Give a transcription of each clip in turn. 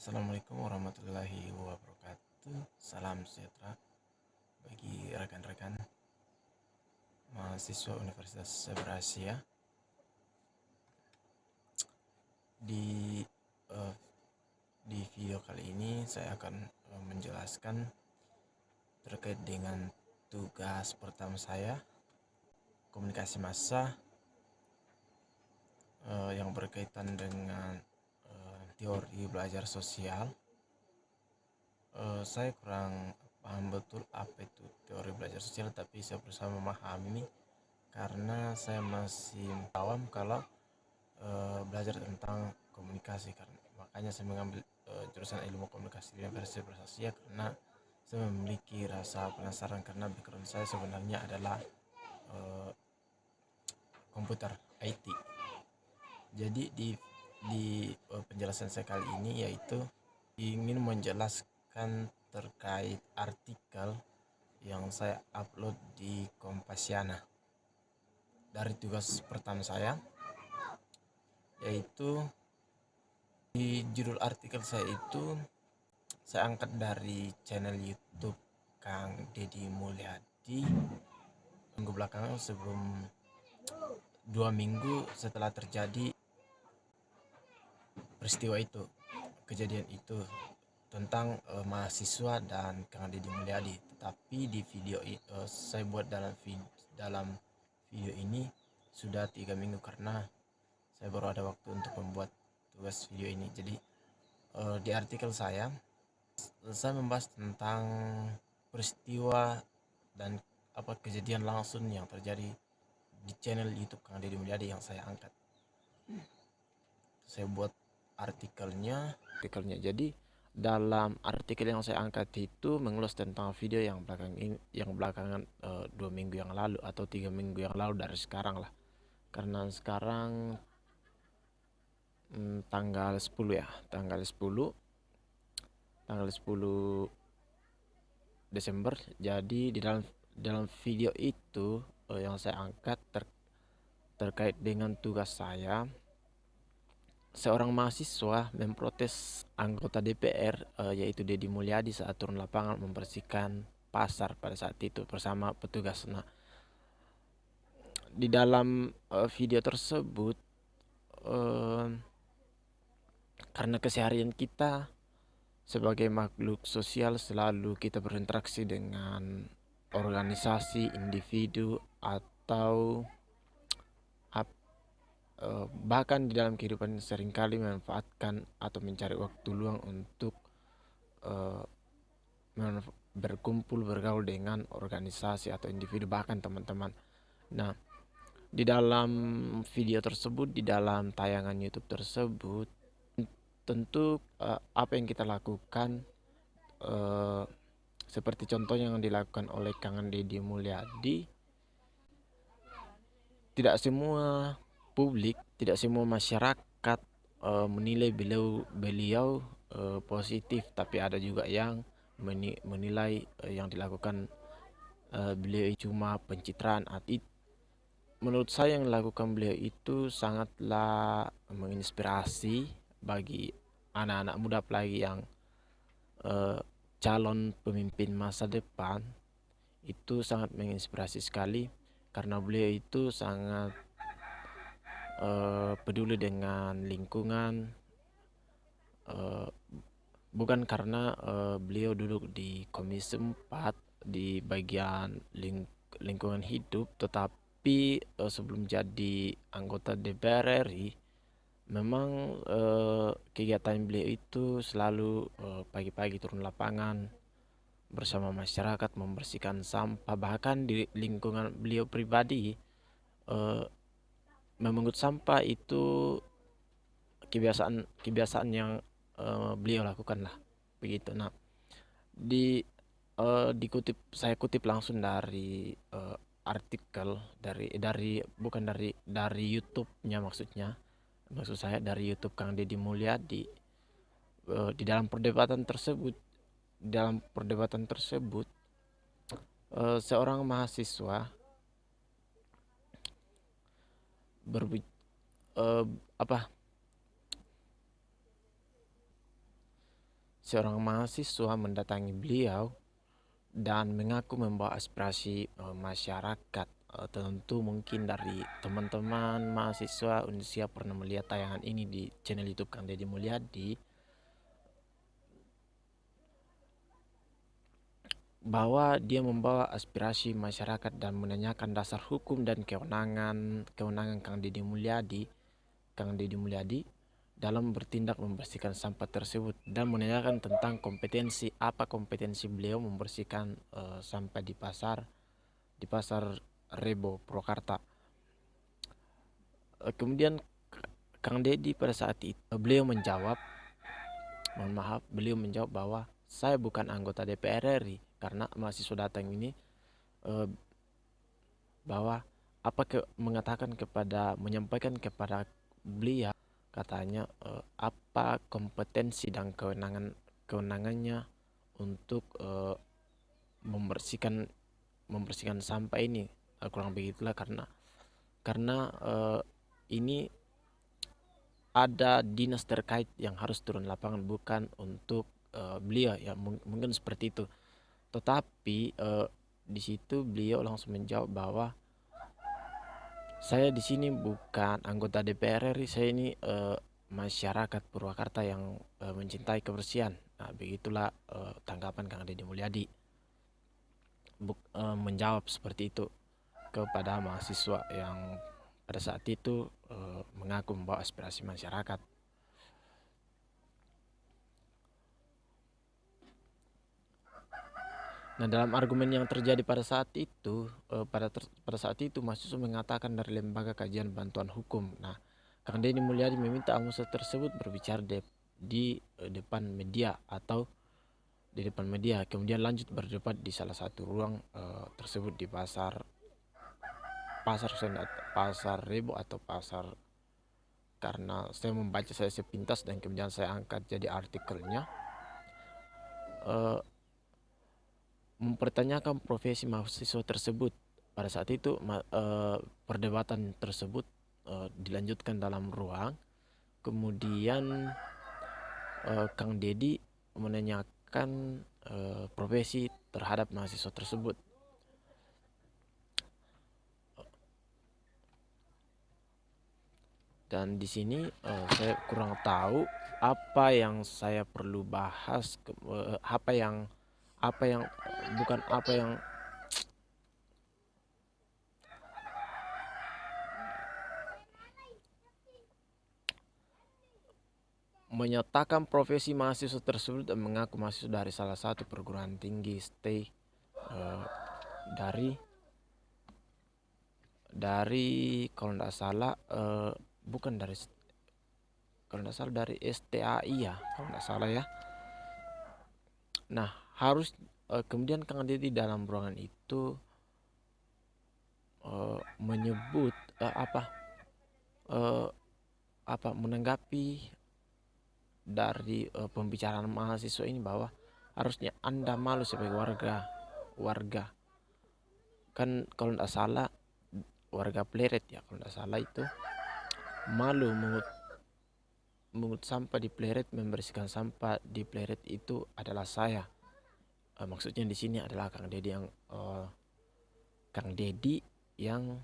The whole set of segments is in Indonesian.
Assalamualaikum warahmatullahi wabarakatuh. Salam sejahtera bagi rekan-rekan mahasiswa Universitas Saber Asia. Di eh, di video kali ini saya akan menjelaskan terkait dengan tugas pertama saya, komunikasi massa, yang berkaitan dengan teori belajar sosial. Saya kurang paham betul apa itu teori belajar sosial, tapi saya berusaha memahami karena saya masih awam kalau belajar tentang komunikasi, karena makanya saya mengambil jurusan ilmu komunikasi di Universitas Asia karena saya memiliki rasa penasaran, karena background saya sebenarnya adalah eh, komputer IT. Jadi di penjelasan saya kali ini yaitu ingin menjelaskan terkait artikel yang saya upload di Kompasiana dari tugas pertama saya, yaitu di judul artikel saya itu saya angkat dari channel YouTube Kang Deddy Mulyadi minggu belakangan, sebelum 2 minggu setelah terjadi peristiwa itu, kejadian itu tentang mahasiswa dan Kang Deddy Mulyadi. Tetapi di video saya buat dalam video ini sudah 3 minggu karena saya baru ada waktu untuk membuat tugas video ini. Jadi di artikel saya membahas tentang peristiwa dan kejadian langsung yang terjadi di channel YouTube Kang Deddy Mulyadi yang saya angkat. Saya buat artikelnya. Jadi dalam artikel yang saya angkat itu mengulas tentang video yang belakangan 2 minggu yang lalu atau 3 minggu yang lalu dari sekarang lah. Karena sekarang tanggal 10 ya, tanggal 10 Desember. Jadi di dalam video itu yang saya angkat terkait dengan tugas saya, seorang mahasiswa memprotes anggota DPR yaitu Deddy Mulyadi saat turun lapangan membersihkan pasar pada saat itu bersama petugas. Nah, di dalam video tersebut karena keseharian kita sebagai makhluk sosial selalu kita berinteraksi dengan organisasi, individu, atau bahkan di dalam kehidupan seringkali memanfaatkan atau mencari waktu luang untuk berkumpul, bergaul dengan organisasi atau individu, bahkan teman-teman. Nah, di dalam video tersebut, di dalam tayangan YouTube tersebut, tentu apa yang kita lakukan seperti contohnya yang dilakukan oleh Kang Deddy Mulyadi, tidak semua publik, tidak semua masyarakat menilai beliau positif, tapi ada juga yang menilai yang dilakukan beliau cuma pencitraan. Menurut saya yang dilakukan beliau itu sangatlah menginspirasi bagi anak-anak muda, apalagi yang calon pemimpin masa depan. Itu sangat menginspirasi sekali karena beliau itu sangat peduli dengan lingkungan, bukan karena beliau duduk di Komisi 4 di bagian lingkungan hidup, tetapi sebelum jadi anggota DPR RI memang kegiatan beliau itu selalu pagi-pagi turun lapangan bersama masyarakat membersihkan sampah. Bahkan di lingkungan beliau pribadi memungut sampah itu kebiasaan yang beliau lakukan lah, begitu. Nah, saya kutip langsung dari artikel dari YouTube-nya, maksud saya dari YouTube Kang Deddy Mulyadi. Di dalam perdebatan tersebut seorang mahasiswa seorang mahasiswa mendatangi beliau dan mengaku membawa aspirasi masyarakat. Tentu mungkin dari teman-teman mahasiswa Unisia pernah melihat tayangan ini di channel YouTube Kang Deddy Mulyadi, bahwa dia membawa aspirasi masyarakat dan menanyakan dasar hukum dan kewenangan Kang Deddy Mulyadi dalam bertindak membersihkan sampah tersebut, dan menanyakan tentang kompetensi beliau membersihkan sampah di pasar Rebo Purwakarta. Kemudian Kang Deddy pada saat itu beliau menjawab bahwa saya bukan anggota DPR RI, karena mahasiswa datang ini bahwa menyampaikan kepada beliau, katanya apa kompetensi dan kewenangannya untuk membersihkan sampah ini, kurang begitulah, karena ini ada dinas terkait yang harus turun lapangan, bukan untuk beliau ya, mungkin seperti itu. Tetapi di situ beliau langsung menjawab bahwa saya di sini bukan anggota DPR RI, saya ini masyarakat Purwakarta yang mencintai kebersihan. Nah, begitulah tanggapan Kang Deddy Mulyadi menjawab seperti itu kepada mahasiswa yang pada saat itu mengaku membawa aspirasi masyarakat. Nah, dalam argumen yang terjadi pada saat itu, mahasiswa mengatakan dari Lembaga Kajian Bantuan Hukum. Nah, Kang Deddy Mulyadi meminta anggota tersebut berbicara di depan media, kemudian lanjut berdebat di salah satu ruang tersebut di pasar Rebo atau pasar, karena saya membaca saya sepintas dan kemudian saya angkat jadi artikelnya, mempertanyakan profesi mahasiswa tersebut. Pada saat itu perdebatan tersebut dilanjutkan dalam ruang. Kemudian Kang Deddy menanyakan profesi terhadap mahasiswa tersebut. Dan di sini saya kurang tahu apa yang saya perlu bahas, menyatakan profesi mahasiswa tersebut dan mengaku mahasiswa dari salah satu perguruan tinggi dari kalau tidak salah dari STAI ya, kalau tidak salah ya. Nah, harus kemudian Kang Deddy dalam ruangan itu menyebut menanggapi dari pembicaraan mahasiswa ini bahwa harusnya Anda malu sebagai warga. Kan kalau tidak salah warga Pleret ya, kalau tidak salah itu malu mengut sampah di Pleret, membersihkan sampah di Pleret itu adalah saya. Maksudnya di sini adalah Kang Deddy yang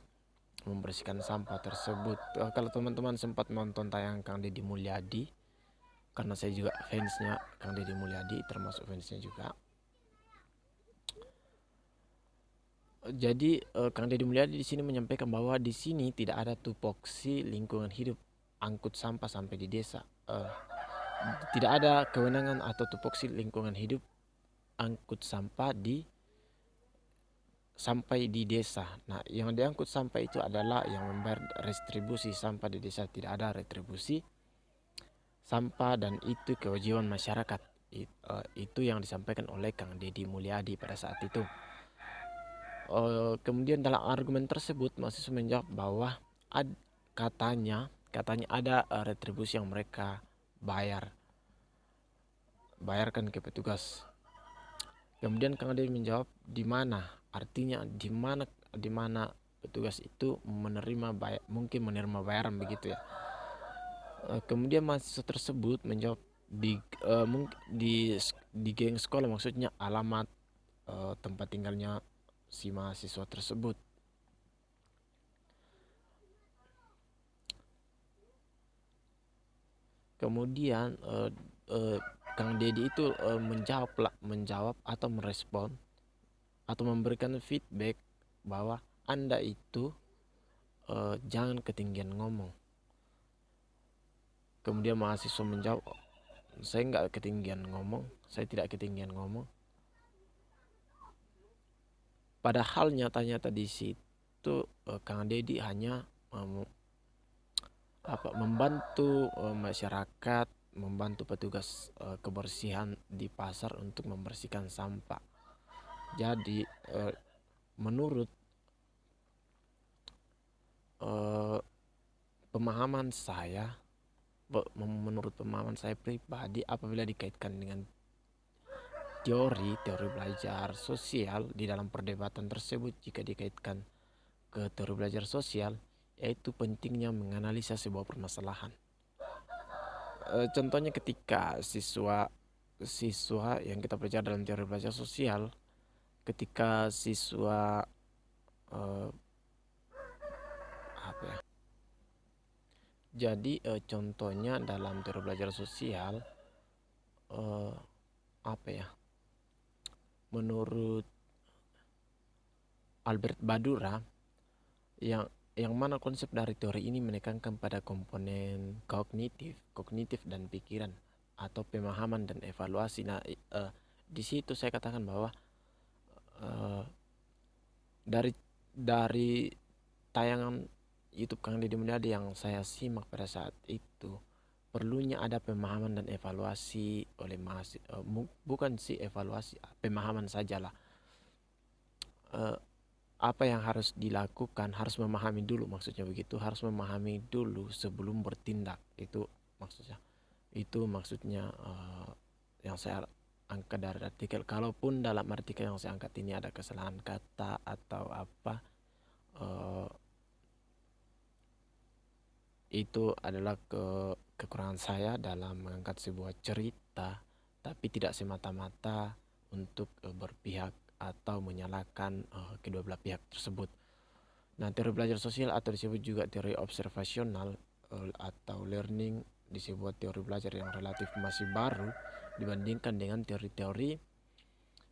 membersihkan sampah tersebut. Kalau teman-teman sempat nonton tayangan Kang Deddy Mulyadi, karena saya juga fansnya Kang Deddy Mulyadi, termasuk fansnya juga. Jadi Kang Deddy Mulyadi di sini menyampaikan bahwa di sini tidak ada tupoksi lingkungan hidup angkut sampah sampai di desa. Tidak ada kewenangan atau tupoksi lingkungan hidup angkut sampah sampai di desa. Nah, yang diangkut sampah itu adalah yang membayar retribusi sampah di desa. Tidak ada retribusi sampah dan itu kewajiban masyarakat. Itu yang disampaikan oleh Kang Deddy Mulyadi pada saat itu. Kemudian dalam argumen tersebut mahasiswa menjawab bahwa katanya ada retribusi yang mereka bayarkan ke petugas. Kemudian Kang Deddy menjawab di mana, artinya di mana petugas itu mungkin menerima bayaran begitu ya. Kemudian mahasiswa tersebut menjawab di geng sekolah, maksudnya alamat tempat tinggalnya si mahasiswa tersebut. Kemudian Kang Deddy itu menjawab atau merespon atau memberikan feedback bahwa Anda itu jangan ketinggian ngomong. Kemudian mahasiswa menjawab, saya nggak ketinggian ngomong, saya tidak ketinggian ngomong. Padahal nyata-nyata di situ Kang Deddy hanya membantu masyarakat, membantu petugas kebersihan di pasar untuk membersihkan sampah. Jadi menurut pemahaman saya pribadi, apabila dikaitkan dengan teori belajar sosial di dalam perdebatan tersebut, jika dikaitkan ke teori belajar sosial, yaitu pentingnya menganalisa sebuah permasalahan. Contohnya ketika siswa yang kita pelajari dalam teori belajar sosial, ketika siswa jadi contohnya dalam teori belajar sosial, menurut Albert Bandura, yang mana konsep dari teori ini menekankan pada komponen kognitif dan pikiran atau pemahaman dan evaluasi. Nah, di situ saya katakan bahwa dari tayangan YouTube Kang Deddy Mulyadi yang saya simak pada saat itu, perlunya ada pemahaman dan evaluasi oleh mahasiswa, bukan sih evaluasi, pemahaman sajalah. Apa yang harus dilakukan, harus memahami dulu, maksudnya begitu, harus memahami dulu sebelum bertindak. Itu maksudnya yang saya angkat dari artikel. Kalaupun dalam artikel yang saya angkat ini ada kesalahan kata atau apa, itu adalah kekurangan saya dalam mengangkat sebuah cerita, tapi tidak semata-mata untuk berpihak atau menyalahkan kedua belah pihak tersebut. Nah, teori belajar sosial atau disebut juga teori observasional atau learning, disebut teori belajar yang relatif masih baru dibandingkan dengan teori-teori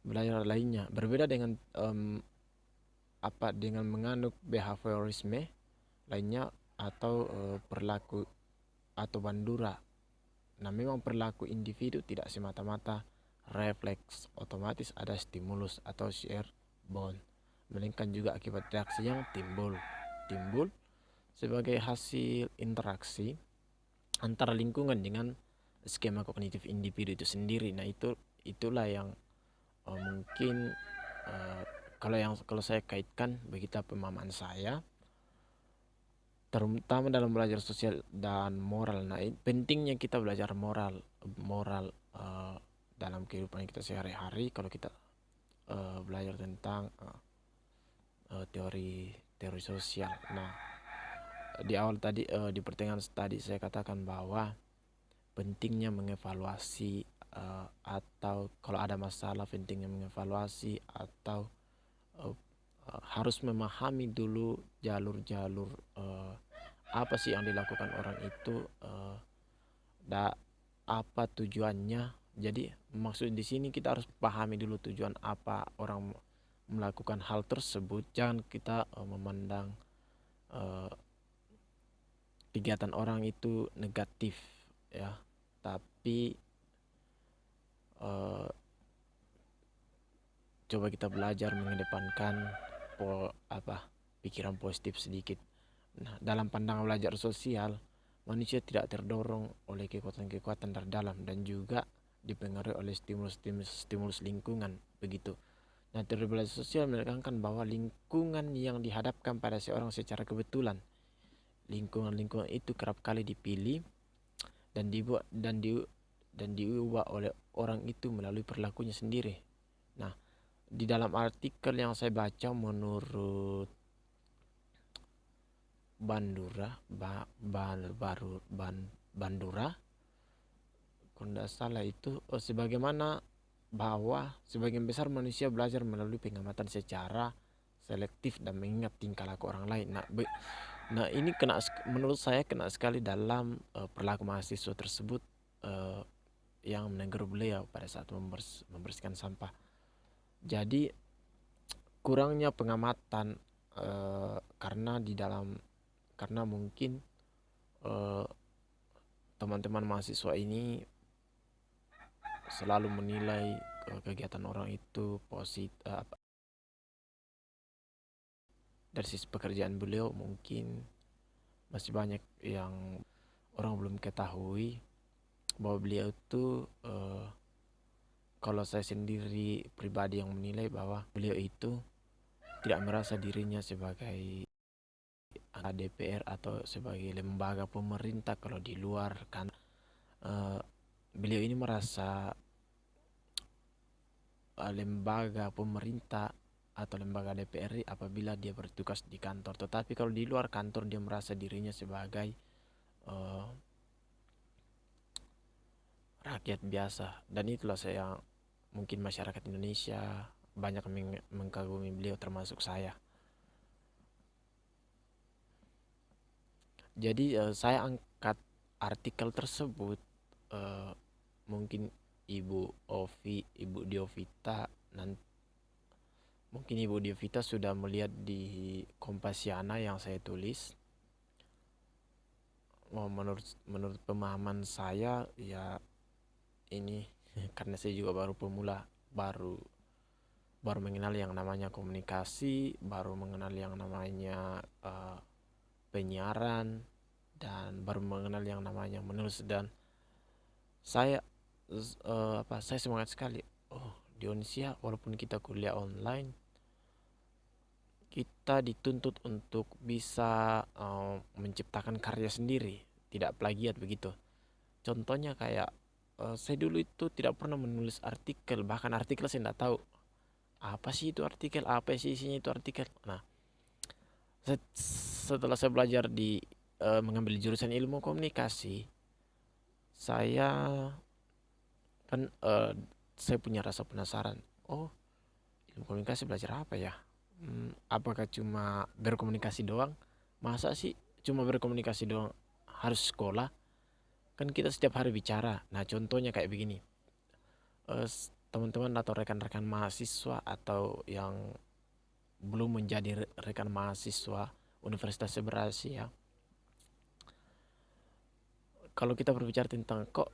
belajar lainnya. Berbeda dengan dengan menganut behaviorisme lainnya atau perilaku atau Bandura. Nah, memang perilaku individu tidak semata-mata refleks otomatis ada stimulus atau share bond, melainkan juga akibat reaksi yang timbul sebagai hasil interaksi antara lingkungan dengan skema kognitif individu itu sendiri. Nah, itulah yang mungkin kalau saya kaitkan begitu pemahaman saya, terutama dalam belajar sosial dan moral. Nah, pentingnya kita belajar moral dalam kehidupan kita sehari-hari kalau kita belajar tentang teori sosial. Nah, di awal tadi, di pertengahan tadi saya katakan bahwa pentingnya mengevaluasi atau kalau ada masalah pentingnya mengevaluasi atau harus memahami dulu jalur-jalur apa sih yang dilakukan orang itu, apa tujuannya. Jadi maksud di sini kita harus pahami dulu tujuan apa orang melakukan hal tersebut. Jangan kita memandang kegiatan orang itu negatif, ya, tapi coba kita belajar mengedepankan pikiran positif sedikit. Nah, dalam pandangan belajar sosial, manusia tidak terdorong oleh kekuatan-kekuatan dari dalam dan juga dipengaruhi oleh stimulus lingkungan, begitu. Nah, teori belajar sosial menekankan bahwa lingkungan yang dihadapkan pada seorang secara kebetulan, lingkungan itu kerap kali dipilih dan diubah oleh orang itu melalui perilakunya sendiri. Nah, di dalam artikel yang saya baca menurut Bandura kalau tidak salah itu sebagaimana bahwa sebagian besar manusia belajar melalui pengamatan secara selektif dan mengingat tingkah laku orang lain. Nah, ini menurut saya kena sekali dalam perilaku mahasiswa tersebut eh, yang menegur beliau pada saat membersihkan sampah. Jadi kurangnya pengamatan karena mungkin eh, teman-teman mahasiswa ini selalu menilai kegiatan orang itu positif. Dari sisi pekerjaan beliau mungkin masih banyak yang orang belum ketahui bahwa beliau itu kalau saya sendiri pribadi yang menilai bahwa beliau itu tidak merasa dirinya sebagai anggota DPR atau sebagai lembaga pemerintah. Kalau di luar kan beliau ini merasa lembaga pemerintah atau lembaga DPR apabila dia bertugas di kantor. Tetapi kalau di luar kantor dia merasa dirinya sebagai rakyat biasa. Dan itulah saya, mungkin masyarakat Indonesia banyak mengkagumi beliau termasuk saya. Jadi saya angkat artikel tersebut, mungkin Ibu Diovita mungkin Ibu Diovita sudah melihat di Kompasiana yang saya tulis. Menurut pemahaman saya ya ini karena saya juga baru pemula, baru mengenal yang namanya komunikasi, baru mengenal yang namanya penyiaran, dan baru mengenal yang namanya menulis. Dan saya saya semangat sekali. Oh, di Indonesia walaupun kita kuliah online, kita dituntut untuk bisa menciptakan karya sendiri, tidak plagiat begitu. Contohnya kayak saya dulu itu tidak pernah menulis artikel, bahkan artikel saya tidak tahu apa sih itu artikel, apa sih isinya itu artikel. Nah, setelah saya belajar mengambil jurusan ilmu komunikasi, saya kan saya punya rasa penasaran. Oh, ilmu komunikasi belajar apa ya? Apakah cuma berkomunikasi doang? Masa sih cuma berkomunikasi doang? Harus sekolah? Kan kita setiap hari bicara. Nah, contohnya kayak begini. Teman-teman atau rekan-rekan mahasiswa atau yang belum menjadi rekan mahasiswa Universitas Seberasi Asia, kalau kita berbicara tentang kok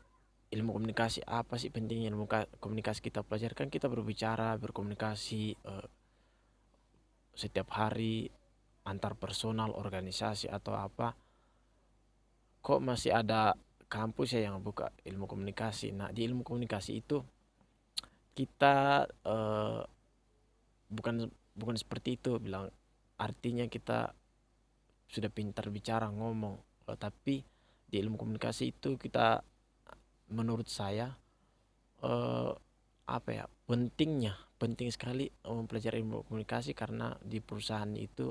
ilmu komunikasi, apa sih pentingnya ilmu komunikasi kita pelajarkan, kita berbicara berkomunikasi setiap hari antar personal, organisasi atau apa, kok masih ada kampus ya yang buka ilmu komunikasi. Nah, di ilmu komunikasi itu kita bukan seperti itu bilang artinya kita sudah pintar bicara ngomong. Tapi di ilmu komunikasi itu kita, menurut saya apa ya, penting sekali mempelajari ilmu komunikasi. Karena di perusahaan itu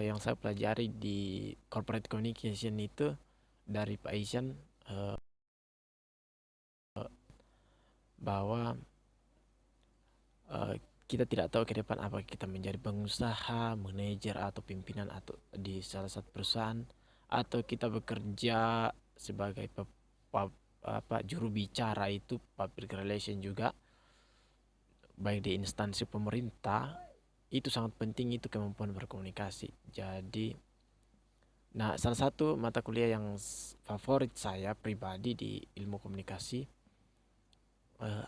yang saya pelajari di corporate communication itu dari Pak Isyan, bahwa kita tidak tahu ke depan apa kita menjadi pengusaha, manajer atau pimpinan atau di salah satu perusahaan, atau kita bekerja sebagai juru bicara, itu public relation juga, baik di instansi pemerintah. Itu sangat penting, itu kemampuan berkomunikasi. Jadi, nah, salah satu mata kuliah yang favorit saya pribadi di ilmu komunikasi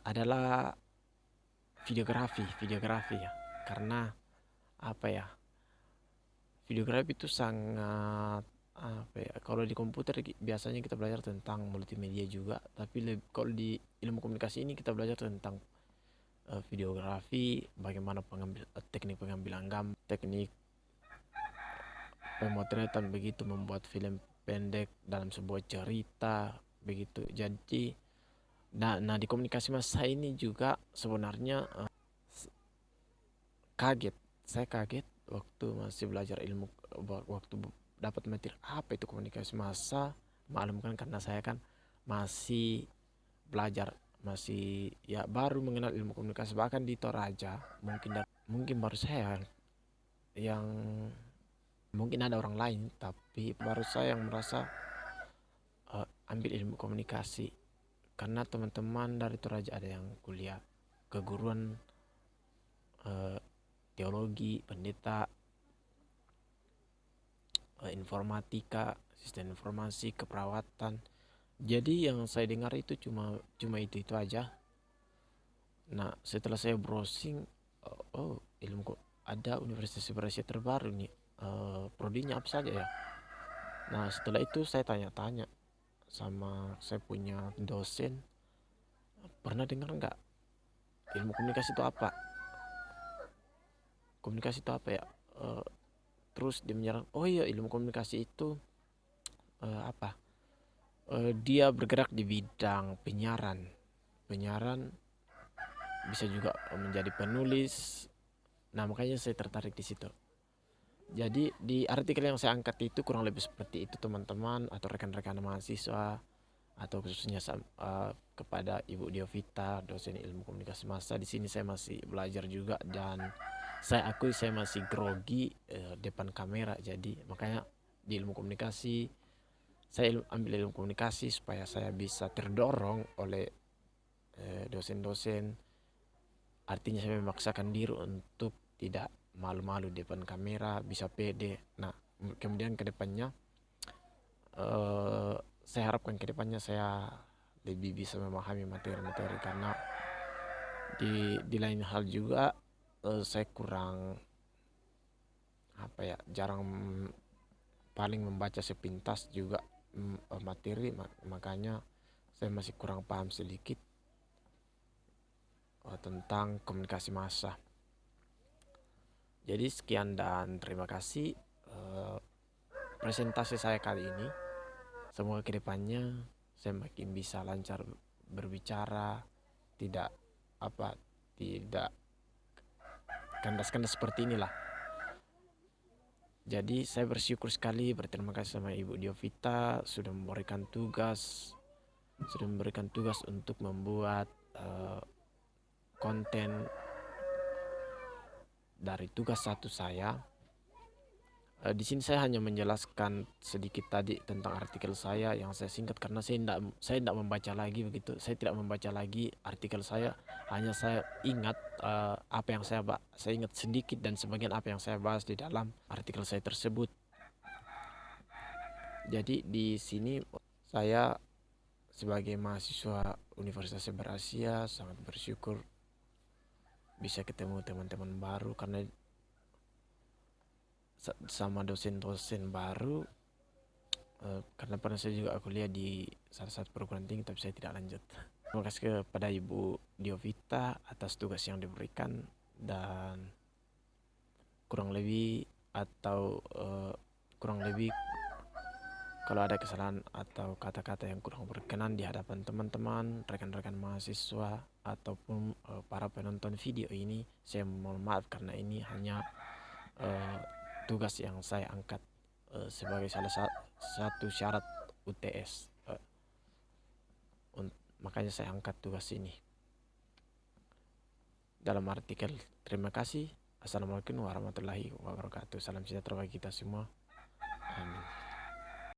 adalah videografi ya. Karena apa ya, videografi itu sangat apa ya, kalau di komputer biasanya kita belajar tentang multimedia juga, tapi kalau di ilmu komunikasi ini kita belajar tentang videografi, bagaimana teknik pengambilan gambar, teknik pemotretan, begitu membuat film pendek dalam sebuah cerita begitu. Jadi nah di komunikasi masa ini juga sebenarnya saya kaget waktu masih belajar ilmu, waktu dapat materi apa itu komunikasi massa. Maklum kan karena saya kan masih belajar, masih ya baru mengenal ilmu komunikasi. Bahkan di Toraja mungkin baru saya yang mungkin ada orang lain, tapi baru saya yang merasa ambil ilmu komunikasi karena teman-teman dari Toraja ada yang kuliah keguruan teologi, pendeta, informatika, sistem informasi, keperawatan. Jadi yang saya dengar itu cuma itu aja. Nah, setelah saya browsing, ilmu ada universitas Indonesia terbaru nih. Prodinya apa saja ya? Nah, setelah itu saya tanya-tanya sama saya punya dosen, pernah dengar nggak ilmu komunikasi itu apa? Komunikasi itu apa ya? Terus dia menyerang, oh iya ilmu komunikasi itu apa? Dia bergerak di bidang penyiaran. Penyiaran bisa juga menjadi penulis. Nah, makanya saya tertarik di situ. Jadi di artikel yang saya angkat itu kurang lebih seperti itu teman-teman atau rekan-rekan mahasiswa atau khususnya kepada Ibu Diovita, dosen ilmu komunikasi massa. Di sini saya masih belajar juga dan saya akui saya masih grogi depan kamera. Jadi makanya di ilmu komunikasi saya ambil ilmu komunikasi supaya saya bisa terdorong oleh dosen-dosen. Artinya saya memaksakan diri untuk tidak malu-malu depan kamera, bisa pede. Nah, kemudian ke depannya saya harapkan ke depannya saya lebih bisa memahami materi-materi karena di lain hal juga saya kurang apa ya, jarang paling membaca sepintas juga materi, makanya saya masih kurang paham sedikit tentang komunikasi massa. Jadi sekian dan terima kasih presentasi saya kali ini. Semoga kedepannya saya makin bisa lancar berbicara, tidak tidak kandas-kandas seperti inilah. Jadi saya bersyukur sekali, berterima kasih sama Ibu Diovita sudah memberikan tugas untuk membuat konten dari tugas satu saya. Di sini saya hanya menjelaskan sedikit tadi tentang artikel saya yang saya singkat karena saya tidak membaca lagi begitu. Saya tidak membaca lagi artikel saya, hanya saya ingat apa yang saya ingat sedikit dan sebagian apa yang saya bahas di dalam artikel saya tersebut. Jadi di sini saya sebagai mahasiswa Universitas Berasia sangat bersyukur bisa ketemu teman-teman baru karena sama dosen-dosen baru karena pernah saya juga kuliah di salah satu perguruan tinggi tapi saya tidak lanjut. Terima kasih kepada Ibu Diovita atas tugas yang diberikan dan kurang lebih kalau ada kesalahan atau kata-kata yang kurang berkenan di hadapan teman-teman, rekan-rekan mahasiswa ataupun para penonton video ini, saya mohon maaf karena ini hanya tugas yang saya angkat sebagai salah satu syarat UTS. Makanya saya angkat tugas ini dalam artikel. Terima kasih. Assalamualaikum warahmatullahi wabarakatuh. Salam sejahtera bagi kita semua.